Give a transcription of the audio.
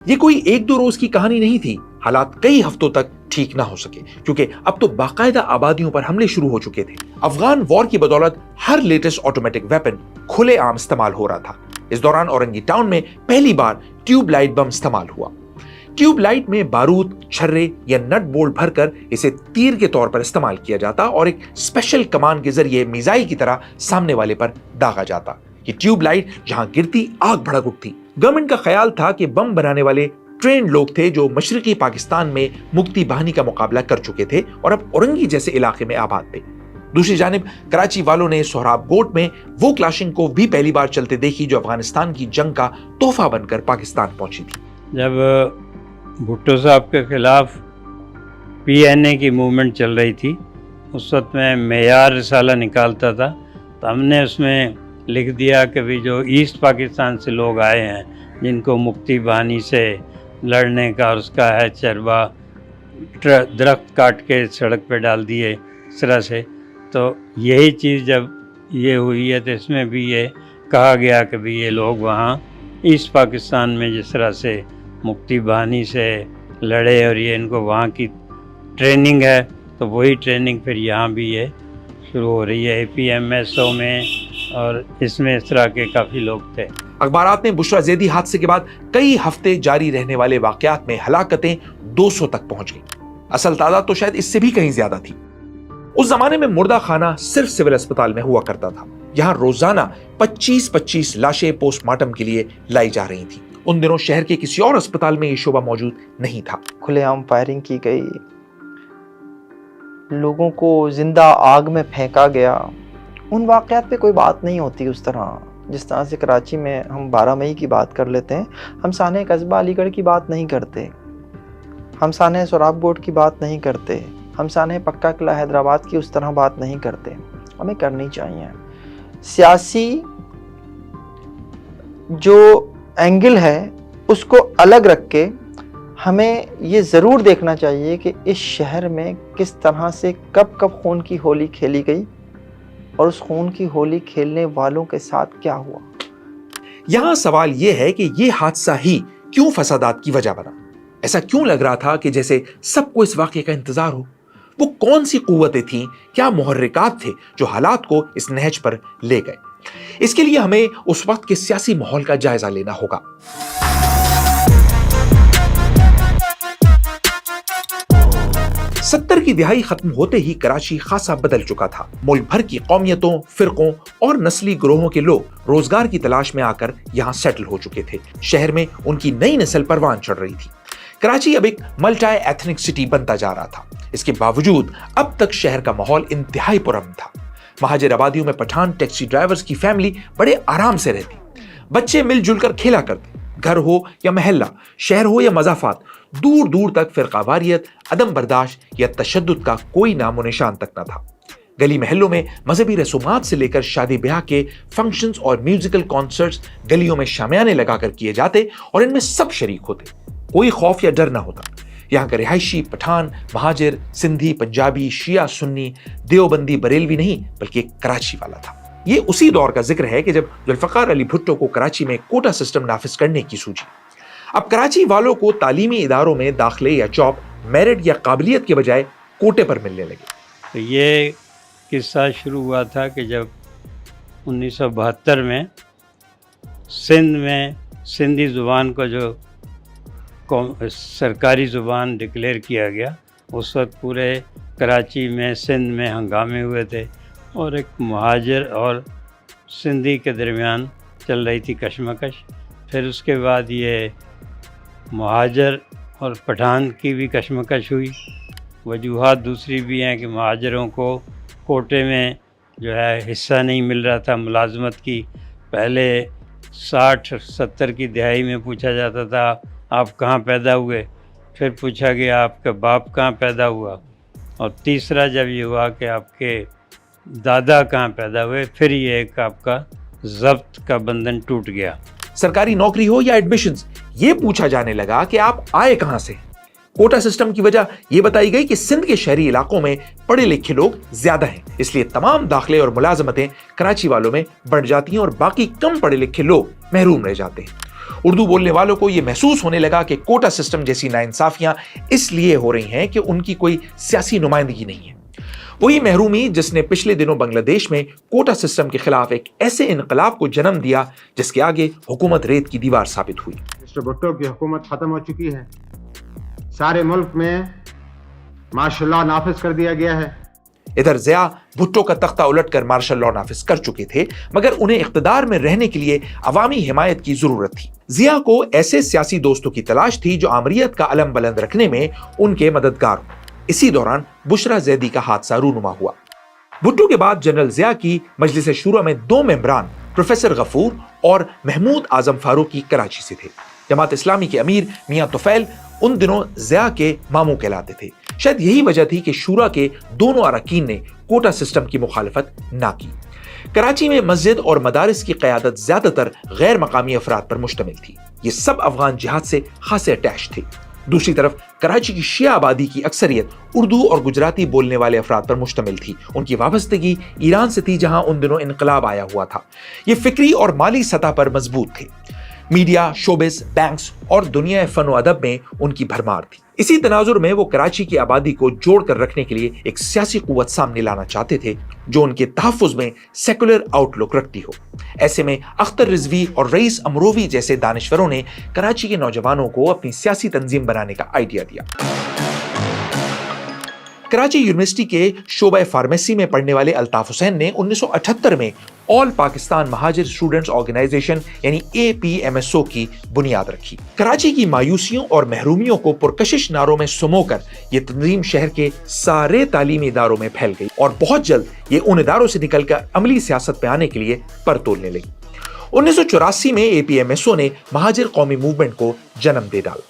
یہ کوئی ایک دو روز کی کہانی نہیں تھی. حالات کئی ہفتوں تک ٹھیک نہ ہو سکے کیونکہ اب تو باقاعدہ آبادیوں پر حملے شروع ہو چکے تھے. افغان وار کی بدولت ہر لیٹسٹ آٹومیٹک ویپن کھلے عام استعمال ہو رہا تھا. اس دوران اورنگی ٹاؤن میں پہلی بار ٹیوب لائٹ بم استعمال ہوا. ٹیوب لائٹ میں بارود، چھرے یا نٹ بولٹ بھر کر اسے تیر کے طور پر استعمال کیا جاتا اور ایک اسپیشل کمان کے ذریعے میزائل کی طرح سامنے والے پر داغا جاتا. یہ ٹیوب لائٹ جہاں گرتی آگ بھڑک اٹھتی. گورنمنٹ کا خیال تھا کہ بم بنانے والے ٹرینڈ لوگ تھے جو مشرقی پاکستان میں مکتی باہنی کا مقابلہ کر چکے تھے اور اب اورنگی جیسے علاقے میں آباد تھے. دوسری جانب کراچی والوں نے سہراب گوٹ میں وہ کلاشنکوف بھی پہلی بار چلتے دیکھی جو افغانستان کی جنگ کا تحفہ بن کر پاکستان پہنچی تھی. جب بھٹو صاحب کے خلاف PNA کی موومنٹ چل رہی تھی اس وقت میں معیار رسالہ نکالتا تھا تو ہم نے اس میں لکھ دیا کہ بھی جو ایسٹ پاکستان سے لوگ آئے ہیں جن کو مکتی بانی سے لڑنے کا اور اس کا ہے چربا، درخت کاٹ کے سڑک پہ ڈال دیے اس طرح سے، تو یہی چیز جب یہ ہوئی ہے تو اس میں بھی یہ کہا گیا کہ بھی یہ لوگ وہاں ایسٹ پاکستان میں جس طرح سے مکتی بانی سے لڑے اور یہ ان کو وہاں کی ٹریننگ ہے تو وہی ٹریننگ پھر یہاں بھی یہ شروع ہو رہی ہے. APMSO میں اور اس میں اس طرح کے کافی لوگ تھے. اخبارات نے بشرا زیدی حادثے کے بعد کئی ہفتے جاری رہنے والے واقعات میں ہلاکتیں 200 تک پہنچ گئیں. اصل تعداد تو شاید اس سے بھی کہیں زیادہ تھی. اس زمانے میں مردہ خانہ صرف سول اسپتال میں ہوا کرتا تھا. یہاں روزانہ 25 لاشیں پوسٹ مارٹم کے لیے لائی جا رہی تھیں. ان دنوں شہر کے کسی اور اسپتال میں یہ شعبہ موجود نہیں تھا. کھلے عام فائرنگ کی گئی، لوگوں کو زندہ آگ میں پھینکا گیا. ان واقعات پہ کوئی بات نہیں ہوتی اس طرح. جس طرح سے کراچی میں ہم 12 مئی کی بات کر لیتے ہیں، ہم سانحہ قصبہ علی گڑھ کی بات نہیں کرتے، ہم سانحہ سہراب گوٹ کی بات نہیں کرتے، ہم سانحہ پکا قلعہ حیدرآباد کی اس طرح بات نہیں کرتے. ہمیں کرنی چاہیے. سیاسی جو اینگل ہے اس کو الگ رکھ کے ہمیں یہ ضرور دیکھنا چاہیے کہ اس شہر میں کس طرح سے کب خون کی ہولی کھیلی گئی اور اس خون کی ہولی کھیلنے والوں کے ساتھ کیا ہوا. یہاں سوال یہ ہے کہ یہ حادثہ ہی کیوں فسادات کی وجہ بنا؟ ایسا کیوں لگ رہا تھا کہ جیسے سب کو اس واقعے کا انتظار ہو؟ وہ کون سی قوتیں تھیں، کیا محرکات تھے جو حالات کو اس نہج پر لے گئے؟ اس کے لیے ہمیں اس وقت کے سیاسی ماحول کا جائزہ لینا ہوگا. 70 کی دہائی ختم ہوتے ہی کراچی خاصا بدل چکا تھا. ملک بھر کی قومیتوں، فرقوں اور نسلی گروہوں کے لوگ روزگار کی تلاش میں آ کر یہاں سیٹل ہو چکے تھے. شہر میں ان کی نئی نسل پروان چڑھ رہی تھی. کراچی اب ایک ملٹی ایتھنک سٹی بنتا جا رہا تھا. اس کے باوجود اب تک شہر کا ماحول انتہائی پرامن تھا. مہاجر آبادیوں میں پٹھان ٹیکسی ڈرائیورز کی فیملی بڑے آرام سے رہتی. بچے مل جل کر کھیلا کرتے. گھر ہو یا محلہ، شہر ہو یا مضافات، دور دور تک فرقہ واریت، عدم برداشت یا تشدد کا کوئی نام و نشان تک نہ تھا. گلی محلوں میں مذہبی رسومات سے لے کر شادی بیاہ کے فنکشنز اور میوزیکل کانسرٹس گلیوں میں شامیانے لگا کر کیے جاتے اور ان میں سب شریک ہوتے. کوئی خوف یا ڈر نہ ہوتا. یہاں کا رہائشی پٹھان، مہاجر، سندھی، پنجابی، شیعہ، سنی، دیوبندی، بریلوی نہیں بلکہ ایک کراچی والا تھا. یہ اسی دور کا ذکر ہے کہ جب ذوالفقار علی بھٹو کو کراچی میں کوٹا سسٹم نافذ کرنے کی سوچی. اب کراچی والوں کو تعلیمی اداروں میں داخلے یا جاب میرٹ یا قابلیت کے بجائے کوٹے پر ملنے لگے. تو یہ قصہ شروع ہوا تھا کہ جب 1972 میں سندھ میں سندھی زبان کو جو سرکاری زبان ڈکلیئر کیا گیا، اس وقت پورے کراچی میں سندھ میں ہنگامے ہوئے تھے اور ایک مہاجر اور سندھی کے درمیان چل رہی تھی کشمکش. پھر اس کے بعد یہ مہاجر اور پٹھان کی بھی کشمکش ہوئی. وجوہات دوسری بھی ہیں کہ مہاجروں کو کوٹے میں جو ہے حصہ نہیں مل رہا تھا ملازمت کی. پہلے 60-70 کی دہائی میں پوچھا جاتا تھا آپ کہاں پیدا ہوئے، پھر پوچھا گیا آپ کا باپ کہاں پیدا ہوا، اور تیسرا جب یہ ہوا کہ آپ کے دادا کہاں پیدا ہوئے، پھر یہ ایک آپ کا ضبط کا بندھن ٹوٹ گیا. سرکاری نوکری ہو یا ایڈمیشنز، یہ پوچھا جانے لگا کہ آپ آئے کہاں سے. کوٹا سسٹم کی وجہ یہ بتائی گئی کہ سندھ کے شہری علاقوں میں پڑھے لکھے لوگ زیادہ ہیں، اس لیے تمام داخلے اور ملازمتیں کراچی والوں میں بڑھ جاتی ہیں اور باقی کم پڑھے لکھے لوگ محروم رہ جاتے ہیں. اردو بولنے والوں کو یہ محسوس ہونے لگا کہ کوٹا سسٹم جیسی ناانصافیاں اس لیے ہو رہی ہیں کہ ان کی کوئی سیاسی نمائندگی نہیں ہے۔ وہی محرومی جس نے پچھلے دنوں بنگلہ دیش میں کوٹا سسٹم کے خلاف ایک ایسے انقلاب کو جنم دیا جس کے آگے حکومت ریت کی دیوار ثابت ہوئی۔ مسٹر بھٹو کی حکومت ختم ہو چکی ہے، سارے ملک میں مارشل لا نافذ کر دیا گیا ہے۔ ادھر ضیاء بھٹو کا تختہ الٹ کر مارشل لا نافذ کر چکے تھے، مگر انہیں اقتدار میں رہنے کے لیے عوامی حمایت کی ضرورت تھی۔ ضیاء کو ایسے سیاسی دوستوں کی تلاش تھی جو آمریت کا علم بلند رکھنے میں ان کے مددگار ہوں۔ اسی دوران بشرا زیدی کا حادثہ رونما ہوا۔ بھٹو کے بعد جنرل ضیاء کی مجلس شورا میں 2 ممبران پروفیسر غفور اور محمود اعظم فاروقی کراچی سے تھے۔ جماعت اسلامی کے امیر میاں طفیل ان دنوں ضیاء کے ماموں کہلاتے تھے۔ شاید یہی وجہ تھی کہ شورا کے دونوں اراکین نے کوٹا سسٹم کی مخالفت نہ کی۔ کراچی میں مسجد اور مدارس کی قیادت زیادہ تر غیر مقامی افراد پر مشتمل تھی۔ یہ سب افغان جہاد سے خاصے اٹیچ تھے۔ دوسری طرف کراچی کی شیعہ آبادی کی اکثریت اردو اور گجراتی بولنے والے افراد پر مشتمل تھی۔ ان کی وابستگی ایران سے تھی جہاں ان دنوں انقلاب آیا ہوا تھا۔ یہ فکری اور مالی سطح پر مضبوط تھے۔ میڈیا، شوبز، بینکس اور دنیا فن و ادب میں ان کی بھرمار تھی۔ اسی تناظر میں وہ کراچی کی آبادی کو جوڑ کر رکھنے کے لیے ایک سیاسی قوت سامنے لانا چاہتے تھے جو ان کے تحفظ میں سیکولر آؤٹ لک رکھتی ہو۔ ایسے میں اختر رضوی اور رئیس امروی جیسے دانشوروں نے کراچی کے نوجوانوں کو اپنی سیاسی تنظیم بنانے کا آئیڈیا دیا۔ کراچی یونیورسٹی کے شعبہ فارمیسی میں پڑھنے والے الطاف حسین نے 1978 میں آل پاکستان مہاجر اسٹوڈنٹس آرگنائزیشن یعنی APMSO کی بنیاد رکھی۔ کراچی کی مایوسیوں اور محرومیوں کو پرکشش نعروں میں سمو کر یہ تنظیم شہر کے سارے تعلیمی اداروں میں پھیل گئی اور بہت جلد یہ ان اداروں سے نکل کر عملی سیاست پہ آنے کے لیے پر تولنے لگی۔ 1984 میں APMSO نے مہاجر قومی موومنٹ کو جنم دے ڈالا۔